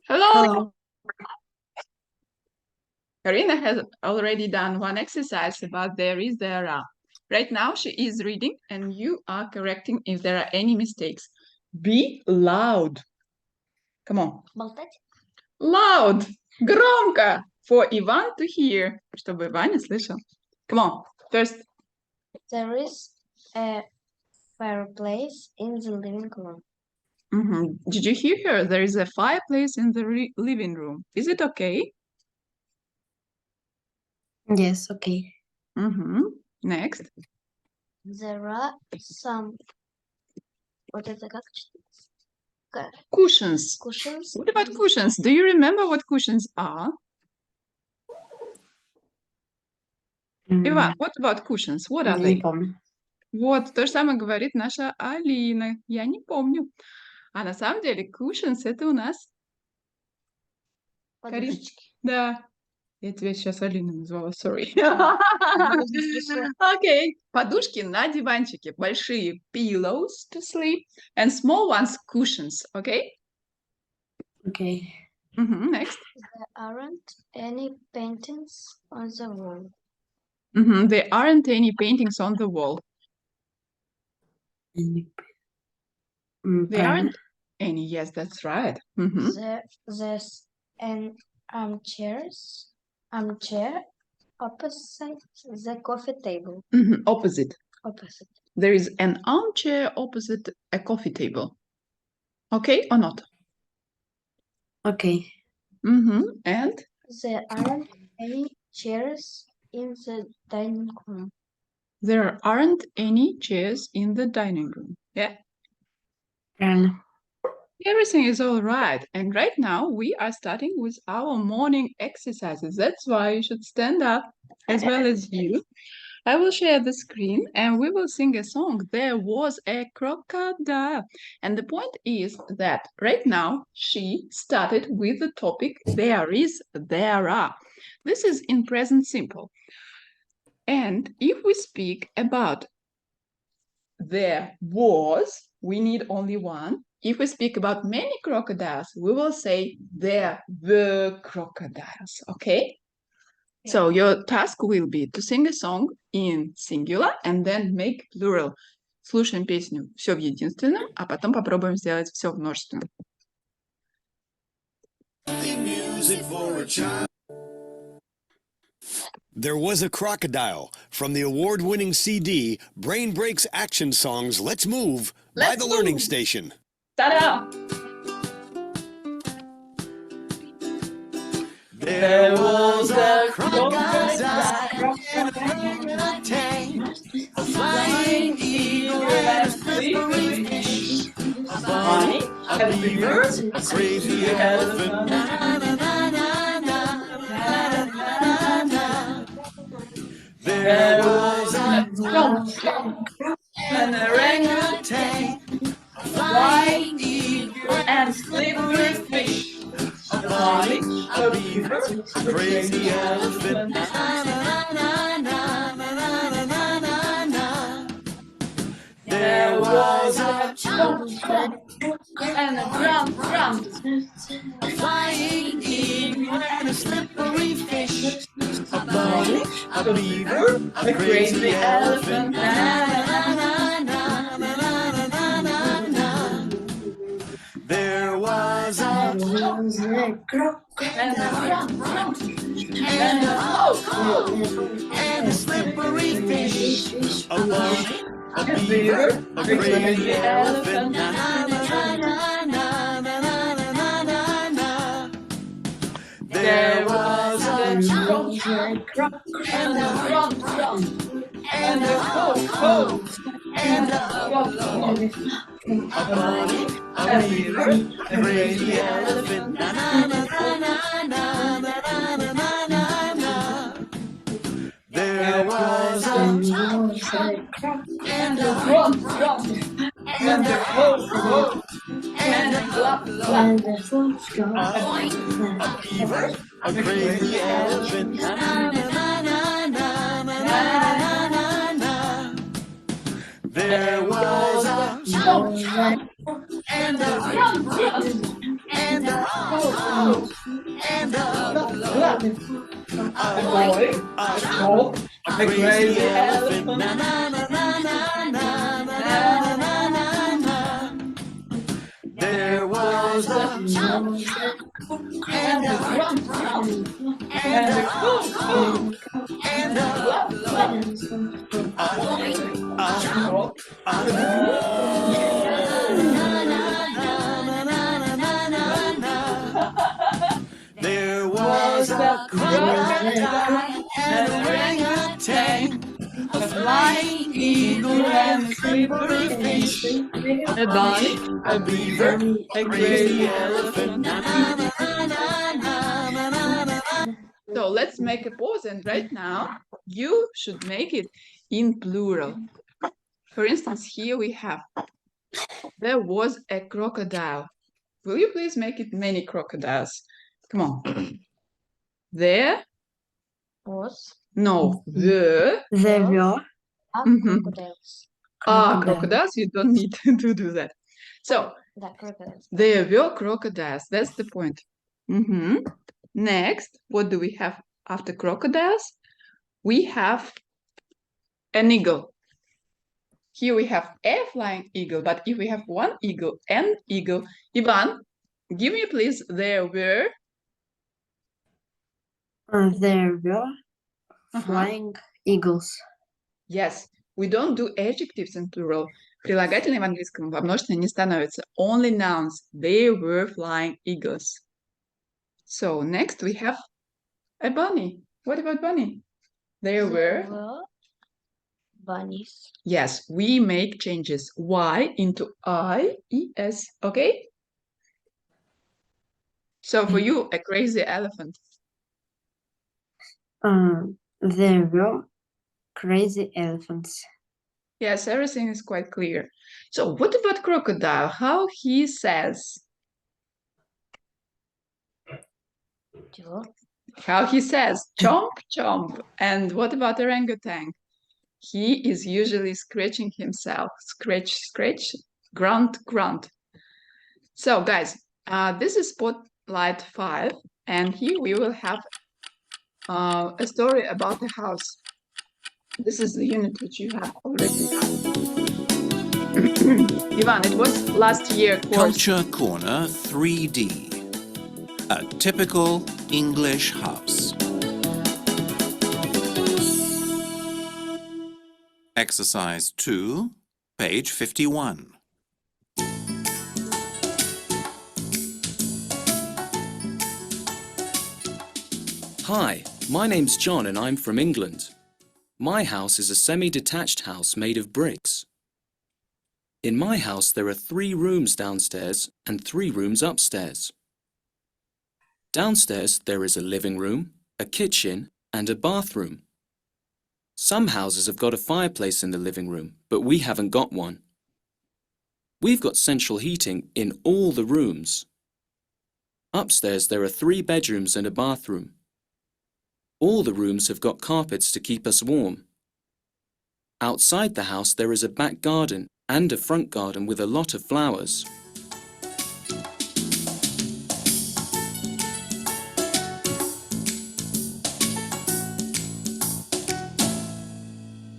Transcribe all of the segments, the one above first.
Hello. Hello. Karina has already done one exercise about there is, there are. Right now she is reading and you are correcting if there are any mistakes. Be loud. Come on. Болтать? Loud. Громко. For Ivan to hear. Чтобы Ваня слышал. Come on. First. There is a fireplace in the living room. Did you hear her? There is a fireplace in the living room. Is it okay? Yes, okay. Next. There are some... Вот это как читается? Cushions. Cushions. What about cushions? Do you remember what cushions are? Иван, what about cushions? What are Не they? помню. Вот, то же самое говорит наша Алина. Я не помню. А на самом деле cushions это у нас... Карин. Подушечки. Да. Я тебя сейчас Алина назвала, sorry. Окей. Подушки на диванчике. Большие pillows to sleep. And small ones cushions. Okay? Okay. Next. There aren't any paintings on the wall. There aren't any paintings on the wall. There aren't any. Yes, that's right. There's an armchair opposite the coffee table. Opposite. Opposite. There is an armchair opposite a coffee table. Okay or not? Okay. And? There aren't any chairs in the dining room. There aren't any chairs in the dining room. Yeah? Правильно. Everything is all right. And right now we are starting with our morning exercises. That's why you should stand up as well as you. I will share the screen and we will sing a song. There was a crocodile. And the point is that right now she started with the topic there is, there are. This is in present simple. And if we speak about there was, we need only one. If we speak about many crocodiles, we will say there were crocodiles, okay? Yeah. So your task will be to sing a song in singular and then make plural. Слушаем песню все в единственном, а потом попробуем сделать все в множественном. There was a crocodile from the award-winning CD Brain Breaks Action Songs Let's Move by the Learning Station. Ta-da! There was a crocodile in a tank, a flying eagle and a slippery fish, a bunny, a beaver, a crazy elephant. Na, na, na, na, na, na, na, na. There was a skunk and a orangutan, a flying eagle and a slippery fish, a bunny, a beaver, a crazy elephant. Na, na, na, na, na, na, na, na, na. There was a chunk and a drum, a flying eagle and a slippery fish, a bunny, a beaver, a crazy elephant. Na, na, na, na, na, na, na, na, na. There was a croak and a drum, and a ho, and a slippery fish, a bunny, a beaver, a crazy elephant. Na, na, na, na, na, na, na, na, na. There was a chunk and a drum, and a ho, and a bunny, a beaver, a crazy elephant. Na, na, na, na, na, na, na, na, na, na. There was a chunk and a drum, and a ho, and a flop, a bunny, a beaver, a crazy elephant. Na, na, na, na, na, na, na, na. There was a chunk and a drum, and a goat, and a dog, a boy, a dog, a crazy elephant. Na na na na na na na na na na. There was a chomp and a rump and a cook and a love. There was a crocodile and a orangutan, a flying eagle and a slippery fish, a bunny, a beaver, a crazy elephant. So let's make a pause, and right now you should make it in plural. For instance, here we have, there was a crocodile. Will you please make it many crocodiles? Come on. There, Was no, the there were Mhm. crocodiles. crocodiles. You don't need to do that. So The crocodiles. there were crocodiles. That's the point. Next, what do we have after crocodiles? We have an eagle. Here we have a flying eagle, but if we have one eagle, an eagle, Ivan, give me please, there were There were flying eagles. Yes, we don't do adjectives in plural. Прилагательные в английском во множественном не становятся. Only nouns. They were flying eagles. So next we have a bunny. What about bunny? There were. Bunnies. Yes, we make changes. Y into I, E, S. Okay? So for you, a crazy elephant. There were crazy elephants. Yes, everything is quite clear. So what about crocodile? How he says? How he says, chomp, chomp. And what about orangutan? He is usually scratching himself. Scratch, scratch, grunt, grunt. So guys, this is Spotlight 5. And here we will have a story about the house. This is the unit which you have already. Ivan, it was last year course. Culture Corner 3D. A typical English house. Exercise 2, page 51. Hi, my name's John and I'm from England. My house is a semi-detached house made of bricks. In my house there are 3 rooms downstairs and 3 rooms upstairs. Downstairs there is a living room, a kitchen and a bathroom. Some houses have got a fireplace in the living room, but we haven't got one. We've got central heating in all the rooms. Upstairs there are 3 bedrooms and a bathroom. All the rooms have got carpets to keep us warm. Outside the house there is a back garden and a front garden with a lot of flowers.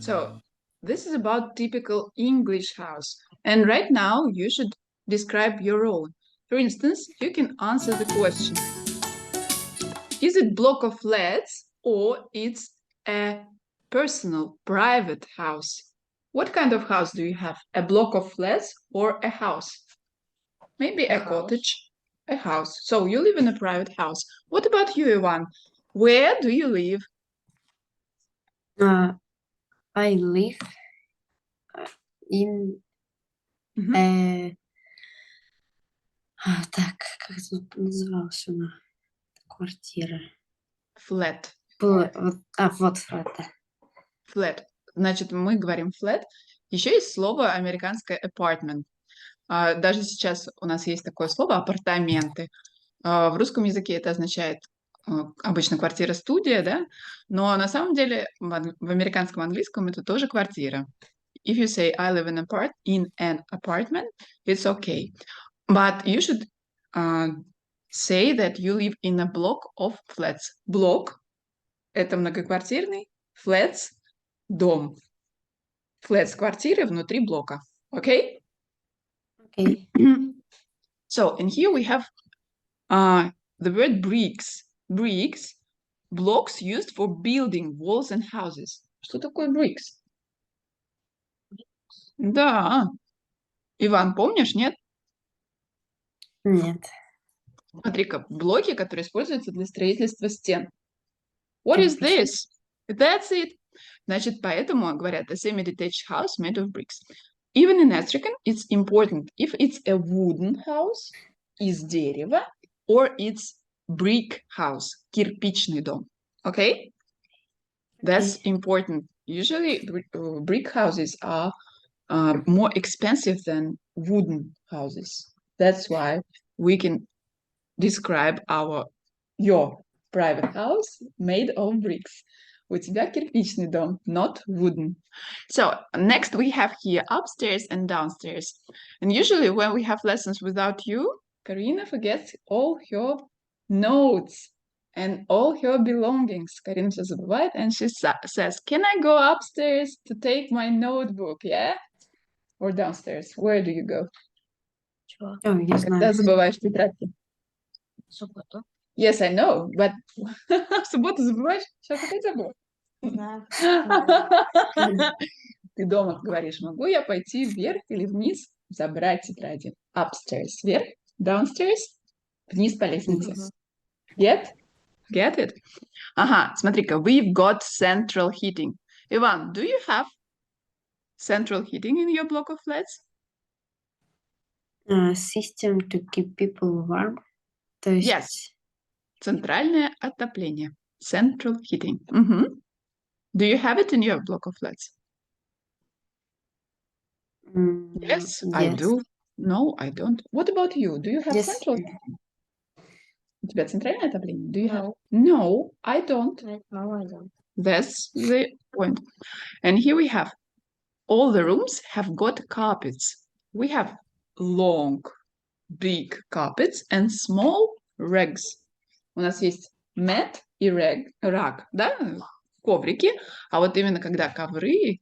So this is about typical English house. And right now you should describe your own. For instance, you can answer the question. Is it block of flats or it's a personal, private house? What kind of house do you have? A block of flats or a house? Maybe a cottage, a house. So you live in a private house. What about you, Ivan? Where do you live? I live in так, как это называлась она? Квартира. Flat. Вот это. Flat. Значит, мы говорим flat. Еще есть слово американское apartment. Даже сейчас у нас есть такое слово апартаменты. В русском языке это означает обычно квартира-студия, да? Но на самом деле в американском английском это тоже квартира. If you say I live in an apartment, it's okay. But you should Say that you live in a block of flats. Блок – это многоквартирный, flats – дом. Flats – квартиры внутри блока. Okay? Okay. So, and here we have the word bricks. Bricks – blocks used for building walls and houses. Что такое bricks? Да. Иван, помнишь, нет? Нет. Смотри-ка, блоки, которые используются для строительства стен. What is this? That's it. Значит, поэтому говорят a semi-detached house made of bricks. Even in Astrakhan, it's important if it's a wooden house, из дерева, or it's brick house, кирпичный дом. Okay? That's important. Usually, brick houses are more expensive than wooden houses. That's why we can describe your private house made of bricks. У тебя кирпичный дом, not wooden. So next we have here upstairs and downstairs. And usually when we have lessons without you, Karina forgets all her notes and all her belongings. Karina все забывает, and she says, can I go upstairs to take my notebook, yeah? Or downstairs? Where do you go? Чего? Ой, я Когда знаю. забываешь тетрадки? В субботу. Yes, I know, but в субботу забываешь? Сейчас опять забыл. Да. Ты дома говоришь, могу я пойти вверх или вниз, забрать тетради? Upstairs, вверх, downstairs, вниз по лестнице. Get it? Ага, смотри-ка, we've got central heating. Иван, do you have central heating in your block of flats? System to keep people warm. То есть... Yes. Центральное отопление. Central heating. Мгм. Do you have it in your block of flats? Yes, I do. No, I don't. What about you? Do you have Yes. central heating? У тебя центральное отопление? Do you have? No. No, I don't. No, I don't. That's the point. And here we have all the rooms have got carpets. We have long, big carpets and small rugs. У нас есть mat и rug, да, коврики. А вот именно когда ковры,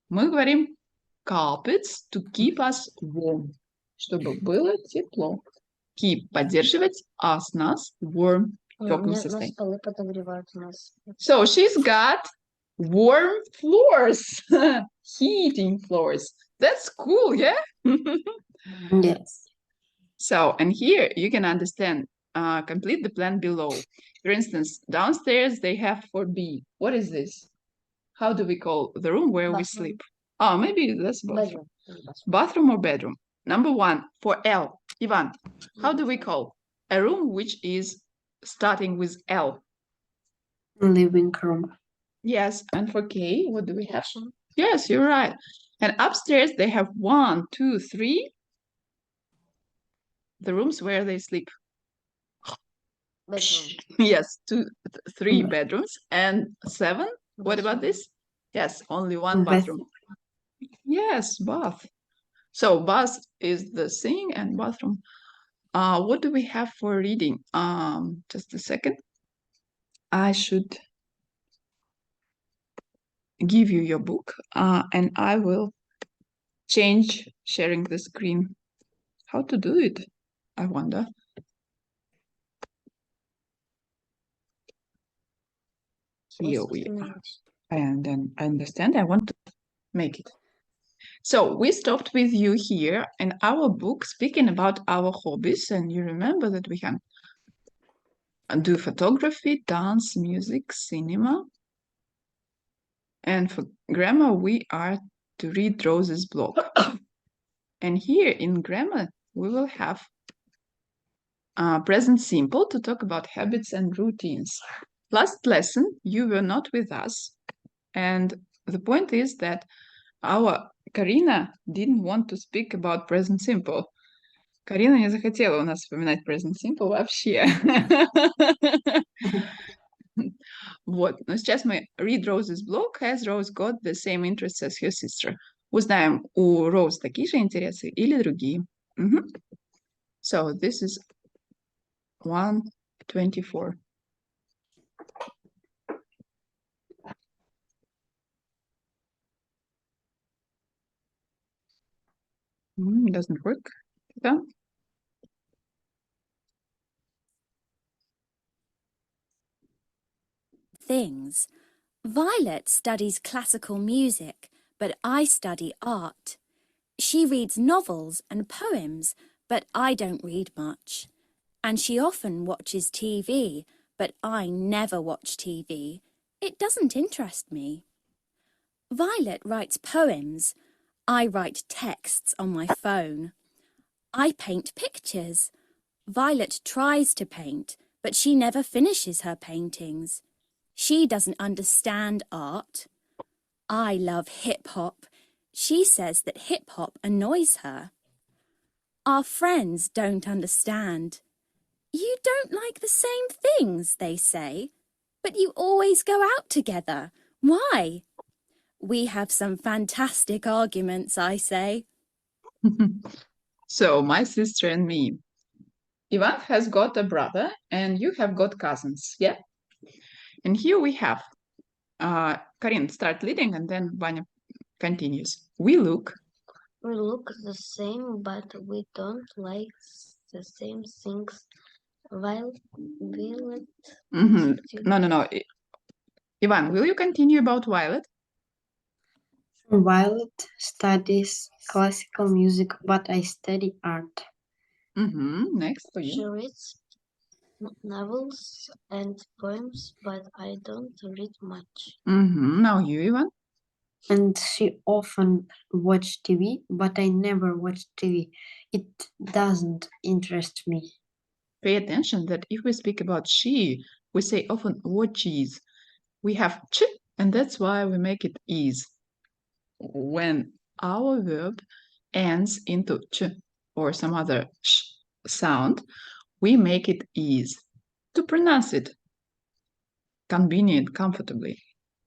мы говорим carpets to keep us warm, чтобы было тепло. Keep – поддерживать, us – нас, warm – в теплом состоянии. Столы подогревают у нас. So she's got warm floors, heating floors. That's cool, yeah? Yes. So, and here you can understand, complete the plan below. For instance, downstairs they have 4B. What is this? How do we call the room where we Bathroom. sleep? Oh, maybe that's bathroom. Bedroom. Bathroom or bedroom? Number one, for L. Ivan, how do we call a room which is starting with L? Living room. Yes, and for K, what do we have? Yes, you're right. And upstairs they have 1, 2, 3. The rooms where they sleep. Bedroom. Yes, 2, 3 bedrooms and 7. What about this? Yes, only one bathroom. Yes, bath. So bath is the sing and bathroom. What do we have for reading? Just a second. I should give you your book and I will change sharing the screen. How to do it? I wonder. Here we are. And then I understand. I want to make it. So we stopped with you here in our book speaking about our hobbies, and you remember that we can do photography, dance, music, cinema. And for grammar, we are to read Rose's blog. And here in grammar, we will have present simple to talk about habits and routines. Last lesson, you were not with us. And the point is that our Karina didn't want to speak about present simple. Карина не захотела у нас вспоминать present simple вообще. Вот, но сейчас мы read Rose's blog. Has Rose got the same interests as her sister? Узнаем, у Rose такие же интересы или другие. So this is 1:24. Doesn't work. Yeah. Things. Violet studies classical music, but I study art. She reads novels and poems, but I don't read much. And she often watches TV, but I never watch TV. It doesn't interest me. Violet writes poems. I write texts on my phone. I paint pictures. Violet tries to paint, but she never finishes her paintings. She doesn't understand art. I love hip-hop. She says that hip-hop annoys her. Our friends don't understand. You don't like the same things, they say, but you always go out together. Why? We have some fantastic arguments, I say. So, my sister and me. Ivan has got a brother and you have got cousins, yeah? And here we have, Karin, start leading and then Vanya continues. We look the same, but we don't like the same things. Violet. No. Ivan, will you continue about Violet? Violet studies classical music, but I study art. Next for She you. reads novels and poems, but I don't read much. Now you, Ivan. And she often watch TV, but I never watch TV. It doesn't interest me. Pay attention that if we speak about she, we say often watches. We have ch, and that's why we make it is. When our verb ends into ch or some other sh sound, we make it is to pronounce it convenient, comfortably.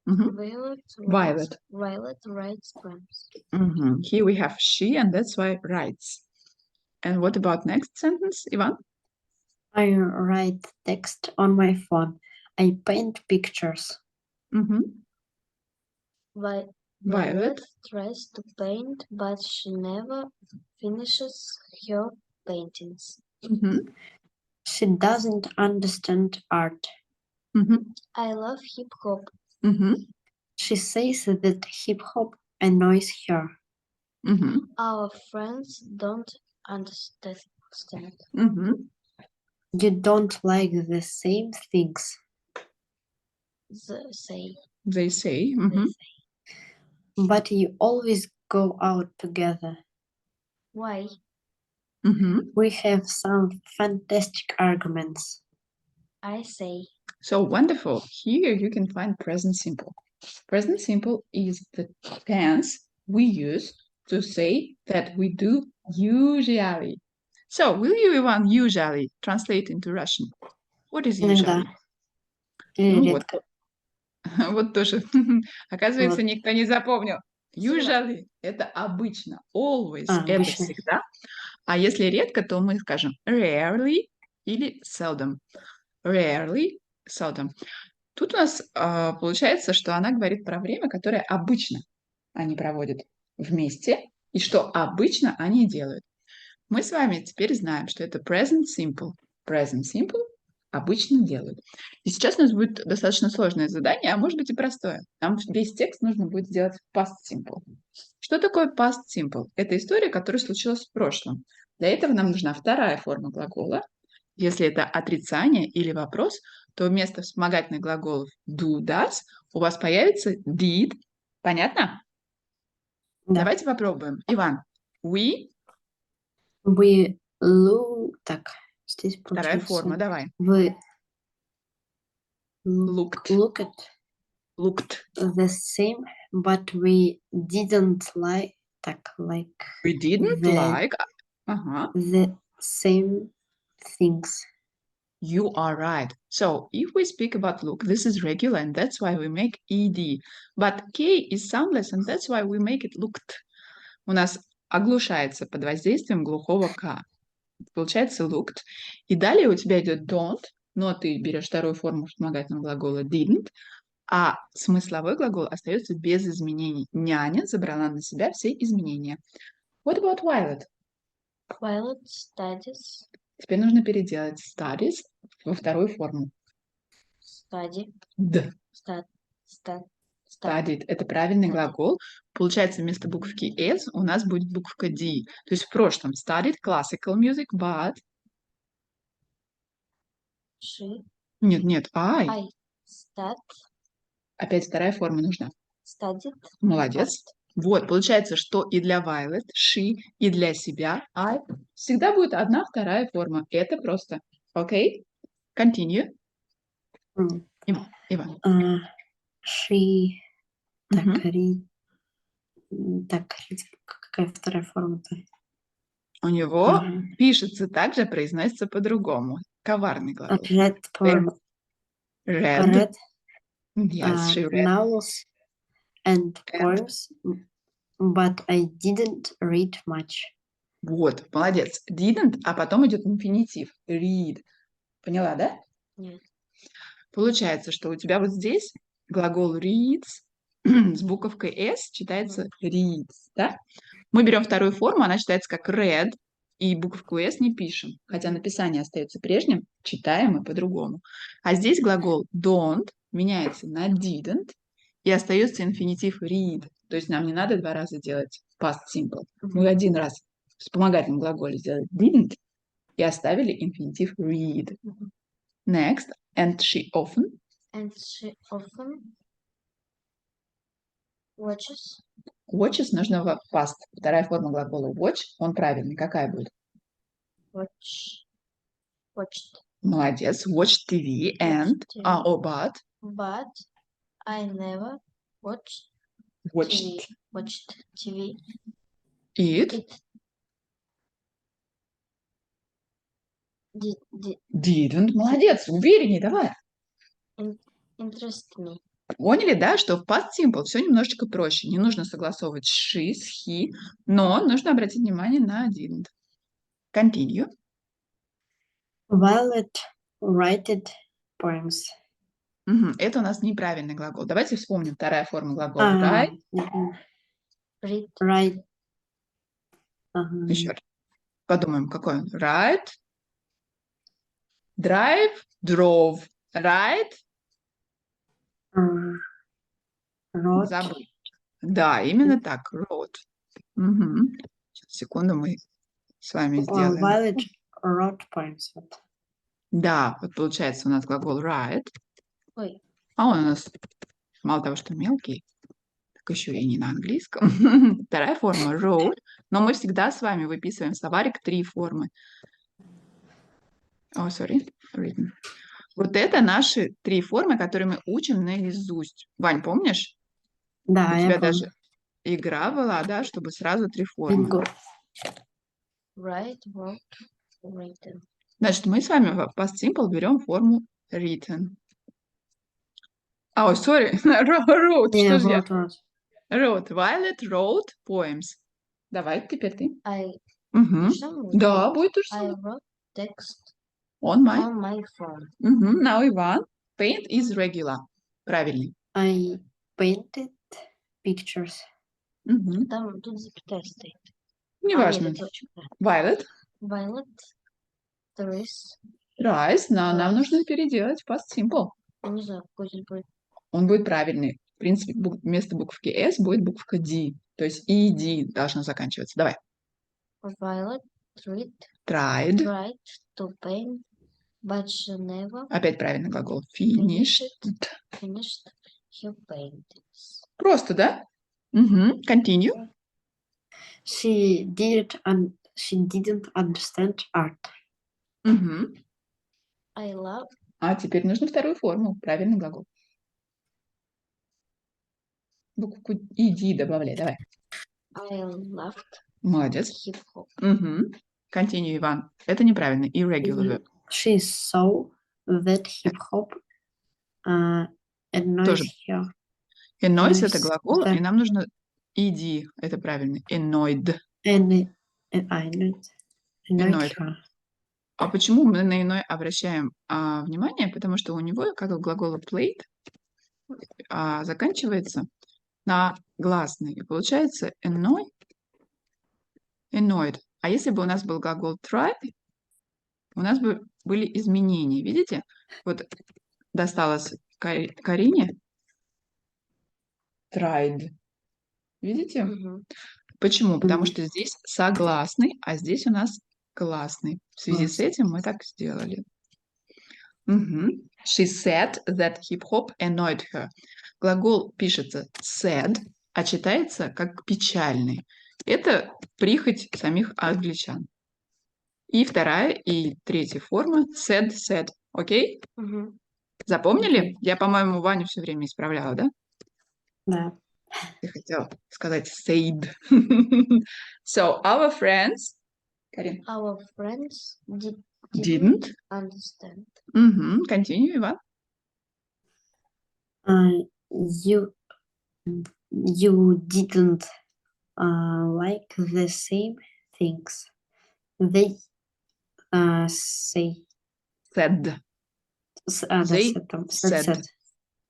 Violet. Violet writes poems. Here we have she, and that's why writes. And what about next sentence, Ivan? I write text on my phone. I paint pictures. Violet. Tries to paint, but she never finishes her paintings. She doesn't understand art. I love hip hop. She says that hip hop annoys her. Our friends don't understand. You don't like the same things. They say. But you always go out together. Why? We have some fantastic arguments. I say. So wonderful. Here you can find present simple. Present simple is the tense we use to say that we do usually. So, will you, Ivan, usually translate into Russian? What is usually? Редко. Вот тоже. Оказывается, Вот. никто не запомнил. Usually – это обычно. Always – это обычно. всегда. А если редко, то мы скажем rarely или seldom. Rarely, seldom. Тут у нас получается, что она говорит про время, которое обычно они проводят вместе, и что обычно они делают. Мы с вами теперь знаем, что это present simple. Present simple обычно делают. И сейчас у нас будет достаточно сложное задание, а может быть и простое. Нам весь текст нужно будет сделать в past simple. Что такое past simple? Это история, которая случилась в прошлом. Для этого нам нужна вторая форма глагола. Если это отрицание или вопрос, то вместо вспомогательных глаголов do, does у вас появится did. Понятно? Да. Давайте попробуем. Иван, we Так, здесь Вторая получается. форма, давай. We Looked. Looked the same, but we didn't like. We didn't like. The same things. You are right. So, if we speak about look, this is regular, and that's why we make ed. But K is soundless, and that's why we make it looked. У нас оглушается под воздействием глухого К. Получается looked. И далее у тебя идет don't, но ты берешь вторую форму вспомогательного глагола didn't, а смысловой глагол остается без изменений. Няня забрала на себя все изменения. What about Violet? Violet studies. Теперь нужно переделать studies во вторую форму. Study. D. Study. Studied. Это правильный глагол. Получается, вместо буковки S у нас будет буковка D. То есть в прошлом studied classical music, but... She. Нет, I. I. Опять вторая форма нужна. Studied. Молодец. Вот, получается, что и для Violet, she, и для себя, I, всегда будет одна вторая форма. Это просто. Окей? Continue. М. Иван. She. Так, Мгм. Так, какая вторая форма-то? У него пишется так же, произносится по-другому. Коварный глагол. Read poem. Read. Read Yes, she read. novels and poems, but I didn't read much. Вот, молодец. Didn't, а потом идет инфинитив. Read. Поняла, да? Нет. Получается, что у тебя вот здесь глагол reads с буковкой S читается reads, да? Мы берем вторую форму, она читается как read, и буковку S не пишем, хотя написание остается прежним, читаем мы по-другому. А здесь глагол don't меняется на didn't, и остается инфинитив read, то есть нам не надо два раза делать past simple. Мы один раз в вспомогательном глаголе сделали didn't и оставили инфинитив read. Next, and she often Watches. watches нужно в past. Вторая форма глагола watch, он правильный. Какая будет? Watched. Молодец. Watch TV and... TV. But I never watched watched TV. it didn't. Молодец. Уверенней, давай. Interest me. Поняли, да, что в past simple все немножечко проще. Не нужно согласовывать she с he, но нужно обратить внимание на didn't. Continue. Violet wrote poems. Это у нас неправильный глагол. Давайте вспомним вторая форма глагола write. Read. Еще раз. Подумаем, какой он. Write. Drive. Drove. Write. Wrote. Забыл. Да, именно так. Wrote. Сейчас, секунду, мы с вами сделаем. Violet wrote poems. Да, вот получается у нас глагол write. Ой. А он у нас мало того, что мелкий, так еще и не на английском. Вторая форма wrote. Но мы всегда с вами выписываем в словарик три формы. Written. Вот это наши три формы, которые мы учим наизусть. Вань, помнишь? Да, У я тебя помню. даже игра была, да, чтобы сразу три формы. Бинго. Write, wrote, written. Значит, мы с вами в past simple берем форму written. Wrote. Что же я? Wrote. Violet wrote poems. Давай, теперь ты. Да, будет то же I самое. wrote text On my. on my phone. Now, Иван. Paint is regular. Правильный. I painted pictures. Там тут запятая стоит. Неважно. Нет, это точка. Violet. Violet tries. Но нам нужно переделать past simple. Я не знаю, какой здесь будет. Он будет правильный. В принципе, вместо буковки S будет буковка D. То есть ED должно заканчиваться. Давай. Violet Tried. to paint, but she never Опять правильный глагол. Finished. her paintings. Просто, да? Continue. She didn't understand art. I love. А теперь нужно вторую форму. Правильный глагол. Букву ED добавляй. Давай. I loved Молодец. hip-hop. Continue, Иван. Это неправильно. Irregular. She saw that hip-hop annoyed Тоже. her. Annoys это Annoys, глагол, да. и нам нужно ED. Это правильно. Annoyed. Annoyed Annoyed. her. А почему мы на иной обращаем внимание? Потому что у него, как у глагола played, заканчивается на гласный. И получается annoyed. А если бы у нас был глагол try, у нас бы были изменения. Видите? Вот досталось Карине. Tried. Видите? Мгм. Почему? Потому что здесь согласный, а здесь у нас гласный. В связи с этим мы так сделали. Мгм. She said that hip-hop annoyed her. Глагол пишется said, а читается как печальный. Это прихоть самих англичан. И вторая, и третья форма said. Окей? Мгм. Запомнили? Окей. Я, по-моему, Ваню все время исправляла, да? Да. Ты хотела сказать said. So, our friends... Карин. Our friends Didn't. understand. Continue, Иван. You didn't like the same things. They say Said. They said.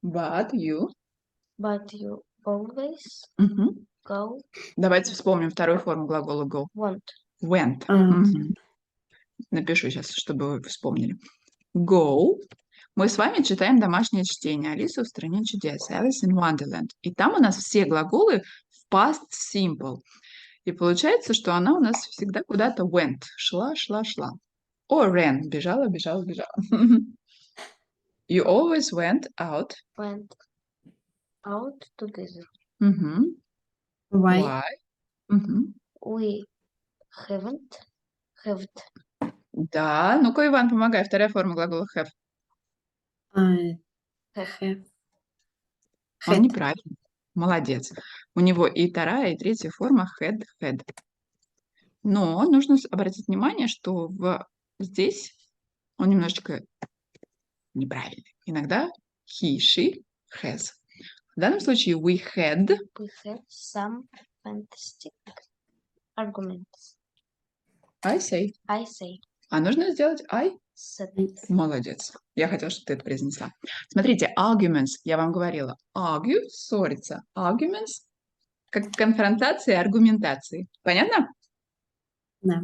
But you... But you always Мгм. go Давайте вспомним вторую форму глагола go. want. Went. Ага. Мгм. Напишу сейчас, чтобы вы вспомнили. Go. Мы с вами читаем домашнее чтение «Алиса в стране чудес» Alice in Wonderland. И там у нас все глаголы в past simple. И получается, что она у нас всегда куда-то went. Шла. Or ran. Бежала. You always went out. Went out together. Мгм. Why? Why? Мгм. We have. Да. Ну-ка, Иван, помогай. Вторая форма глагола have. Have. Он Had. неправильный. Молодец. У него и вторая, и третья форма had. Но нужно обратить внимание, что здесь он немножечко неправильный. Иногда he, she, has. В данном случае we had. We have some fantastic arguments. I say. I say. А нужно сделать I. Said. Молодец. Я хотела, чтобы ты это произнесла. Смотрите, arguments, я вам говорила. Argue, ссориться. Arguments, как конфронтация и аргументации. Понятно? Да.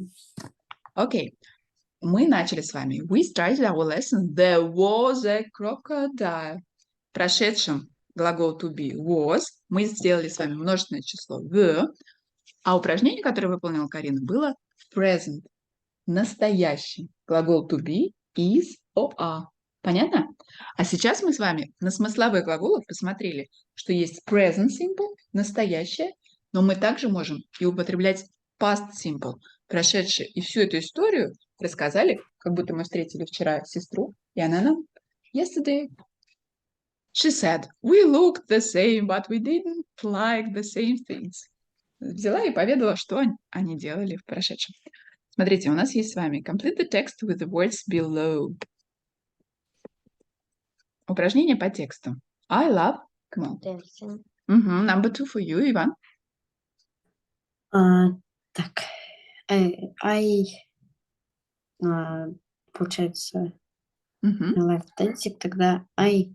Окей. Мы начали с вами. We started our lesson. There was a crocodile. В прошедшем глагол to be was. Мы сделали с вами множественное число were. А упражнение, которое выполнила Карина, было present. Настоящий. Глагол to be is or are. Понятно? А сейчас мы с вами на смысловых глаголах посмотрели, что есть present simple, настоящее, но мы также можем и употреблять past simple, прошедшее. И всю эту историю рассказали, как будто мы встретили вчера сестру, и она нам yesterday. She said, we looked the same, but we didn't like the same things. Взяла и поведала, что они делали в прошедшем. Смотрите, у нас есть с вами complete the text with the words below. Упражнение по тексту. I love... Come on. Dancing. Number 2 for you, Иван. Так. Получается, I love dancing, тогда I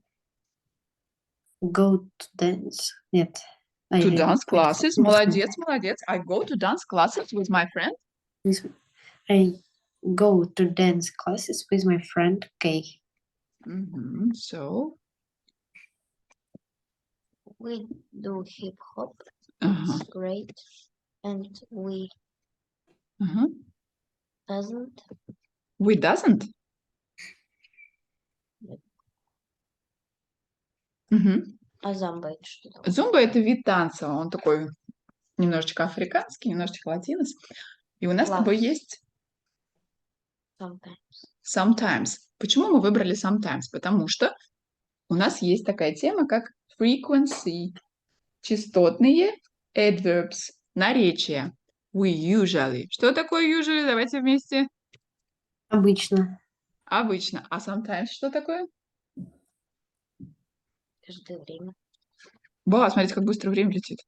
go to dance. Нет. To dance classes. Молодец. I go to dance classes with my friend. I go to dance classes with my friend Kay. So... We do hip hop. It's great. And we doesn't. We doesn't? А замба это что такое? Зумба – это вид танца. Он такой немножечко африканский, немножечко латинос. И у нас с тобой есть... Sometimes. Почему мы выбрали sometimes? Потому что у нас есть такая тема, как frequency. Частотные adverbs. Наречия. We usually. Что такое usually? Давайте вместе. Обычно. Обычно. А sometimes что такое? Каждое время. Смотрите, как быстро время летит.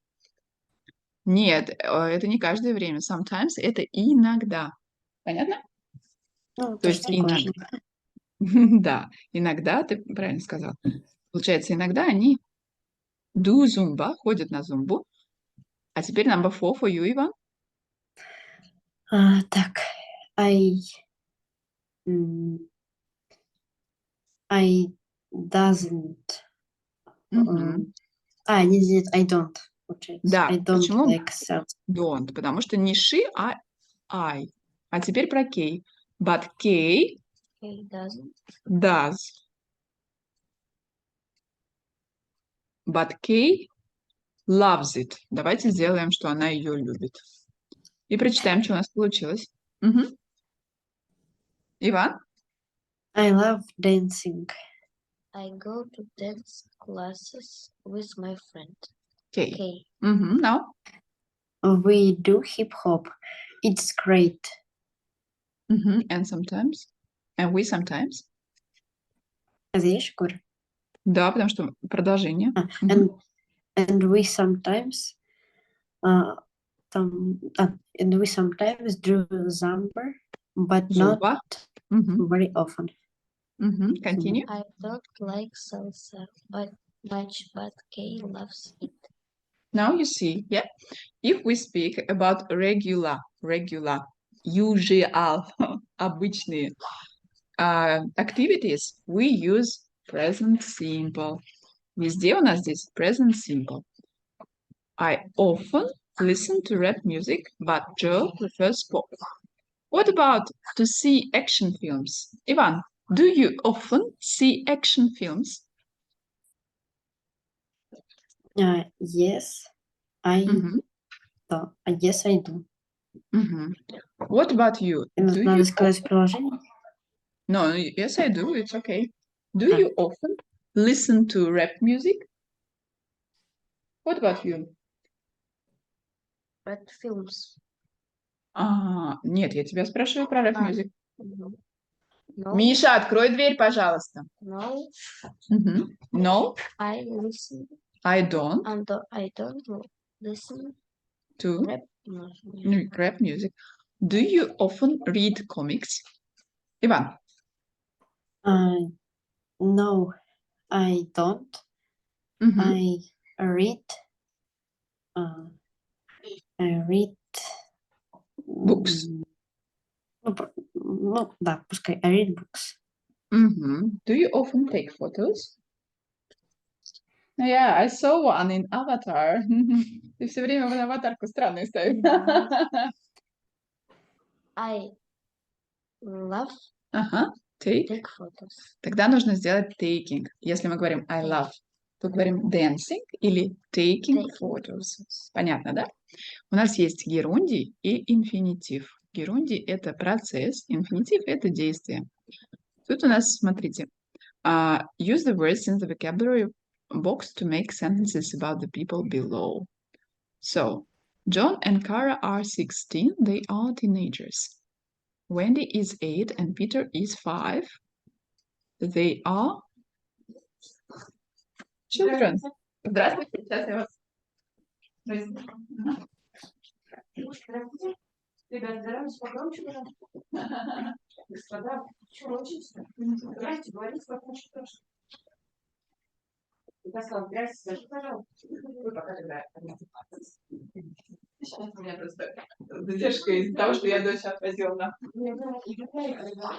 Нет, это не каждое время. Sometimes это иногда. Понятно? Ну, То есть тоже такое. иногда. Да, иногда, ты правильно сказал. Получается, иногда они do zumba, ходят на зумбу. А теперь number 4 for you, Иван. Так, I doesn't. Мгм. Нет, I don't. Получается. Да, I don't почему like salsa. don't? Потому что не she, а I. А теперь про Kay. But Kay He doesn't. does. But Kay loves it. Давайте сделаем, что она ее любит. И прочитаем, что у нас получилось. Мгм. Иван? I love dancing. I go to dance classes with my friend. Kay. Okay. Мгм. Now? We do hip hop. It's great. Мгм. And sometimes? And we sometimes? Это я еще говорю? Да, потому что продолжение. And we sometimes and we sometimes do Zumba, but Zumba. not Мгм. very often. Мгм. Continue. I don't like salsa much, but Kay loves it. Now you see, yeah, if we speak about regular, usual, обычные activities, we use present simple. Везде у нас здесь present simple. I often listen to rap music, but Joe prefers pop. What about to see action films? Ivan, do you often see action films? Yes, I Мгм. do. Yes, I do. Мгм. What about you? Do Надо you сказать приложение. No, yes, I do. It's okay. Do Ah. you often listen to rap music? What about you? Red films. Нет, я тебя спрашиваю про rap music. No. Миша, открой дверь, пожалуйста. No. Мгм. No, I listen. I don't And I don't listen to rap music. rap music. Do you often read comics? Иван. No, I don't. Мгм. I read. I read. Books. Ну, да, пускай. I read books. Мгм. Do you often take photos? Yeah, I saw one in Avatar. Ты все время в аватарку странную ставишь. I love Ага, take. take photos. Тогда нужно сделать taking. Если мы говорим I love, то говорим dancing или taking photos. Понятно, да? У нас есть герундий и инфинитив. Герундий – это процесс, инфинитив – это действие. Тут у нас, смотрите, use the words in the vocabulary box to make sentences about the people below. So, John and Kara are 16. They are teenagers. Wendy is 8 and Peter is 5. They are children. Здравствуйте, сейчас я вас... Ребят, здоровьте, погромче, господа, чего учитесь? Здрасте, говорите, как хочешь тоже. Я сказала, здрасте, скажи, пожалуйста. Вы пока тогда... Сейчас у меня просто задержка из-за того, что я дочь отвозила на...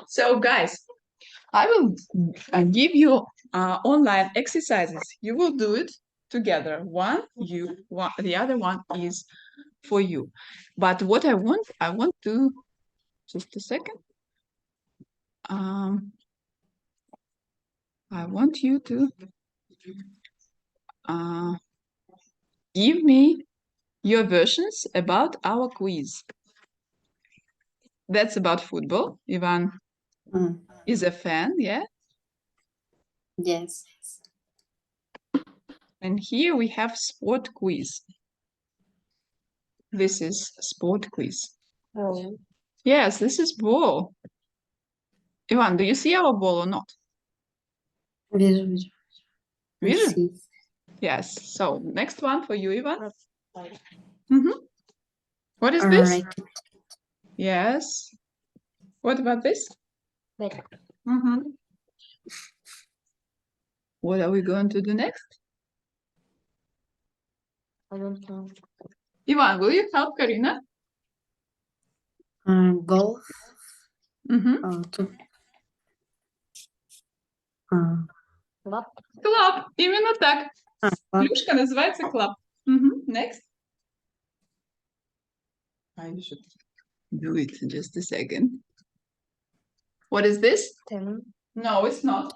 So, guys, I will give you online exercises. You will do it together. One, the other one is for you. But what I want to, just a second. I want you to give me your versions about our quiz. That's about football. Ivan is a fan, yeah? Yes. And here we have sport quiz. This is sport quiz. Oh. Yes, this is ball. Ivan, do you see our ball or not? Вижу. Vision? See. Yes. So next one for you, Ivan. What is this? Alright. Yes. What about this? Very. Mhm. What are we going to do next? I don't know. Ivan, will you help Karina? Golf. Mhm. Club. Club. Именно так. Club. Плюшка называется club. Mhm. Next. I should do it in just a second. What is this? 10. No, it's not.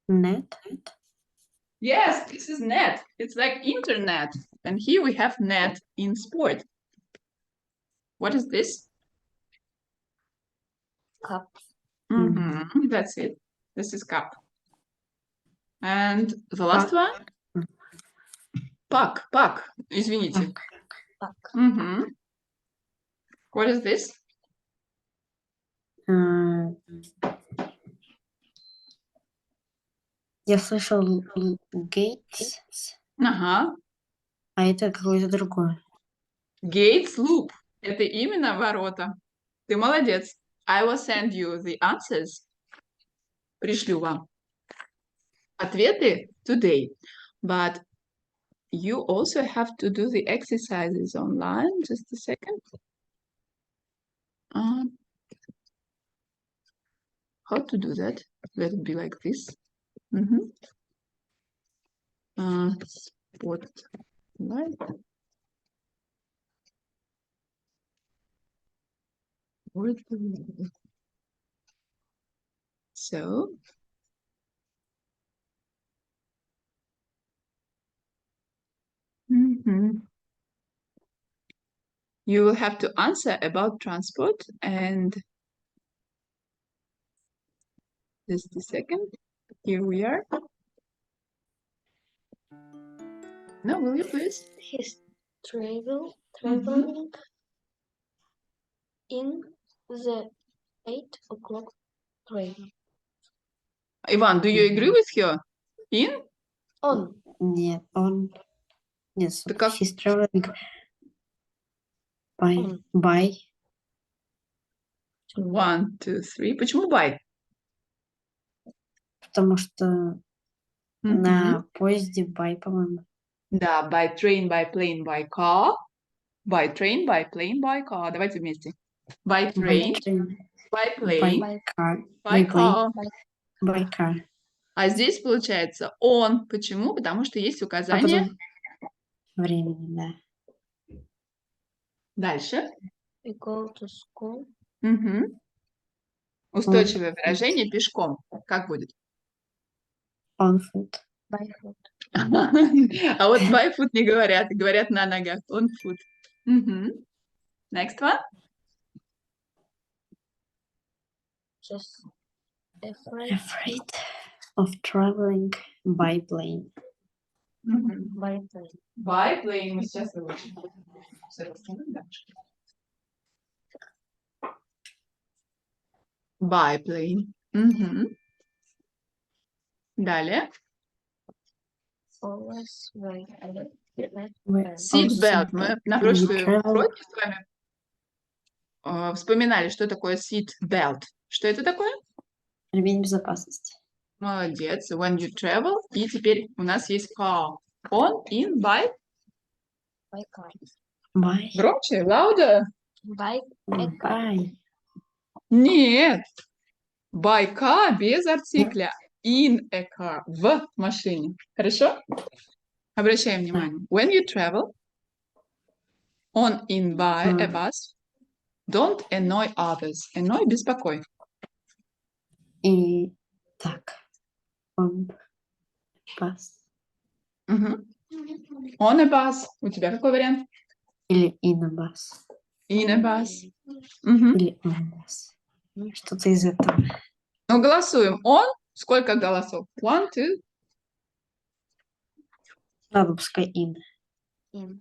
Net. Yes, this is net. It's like internet. And here we have net in sport. What is this? Cup. Mhm. That's it. This is cup. And the last one? Puck. Puck. Извините. Puck. Mhm. What is this? Я слышал gates, Ага. а это какое-то другое. Gates loop. Это именно ворота. Ты молодец. I will send you the answers. Пришлю вам ответы today. But you also have to do the exercises online. Just a second. How to do that? Let it be like this. Spotlight. So. You will have to answer about transport and just a second. Here we are. No, will you please? He's traveling in the 8 o'clock train. Ivan, do you agree with her? In? On. Нет, он... Нет, Ты как? he's traveling by... 1, 2, 3. Почему by? Потому что на поезде by, по-моему. Да, by train, by plane, by car. By train, by plane, by car. Давайте вместе. By train, by plane, By car. by car. By car. А здесь получается on. Почему? Потому что есть А указание. потом времени, да. Дальше. We go to school. Устойчивое выражение пешком. Как будет? On foot. By foot. А вот by foot не говорят, говорят на ногах. On foot. Next one. Just afraid. Afraid of traveling by plane. By plane. By plane. Мы сейчас выучим. By plane. Далее. Always wear Seat belt. Мы на прошлом уроке с вами вспоминали, что такое seat belt. Что это такое? Ремень безопасности. Молодец. When you travel. И теперь у нас есть car. On, in, by. By car. By. Громче, louder. By. By. Нет. By car без артикля. In a car. В машине. Хорошо? Обращаем внимание. When you travel. On, in, by a bus. Don't annoy others. Annoy – беспокой. И так. On bus. On a bus. У тебя какой вариант? Или in a bus. In a bus. Или on a bus. Что-то из этого. Ну, голосуем. On. Сколько голосов? 1, 2. Ладно, пускай in. In.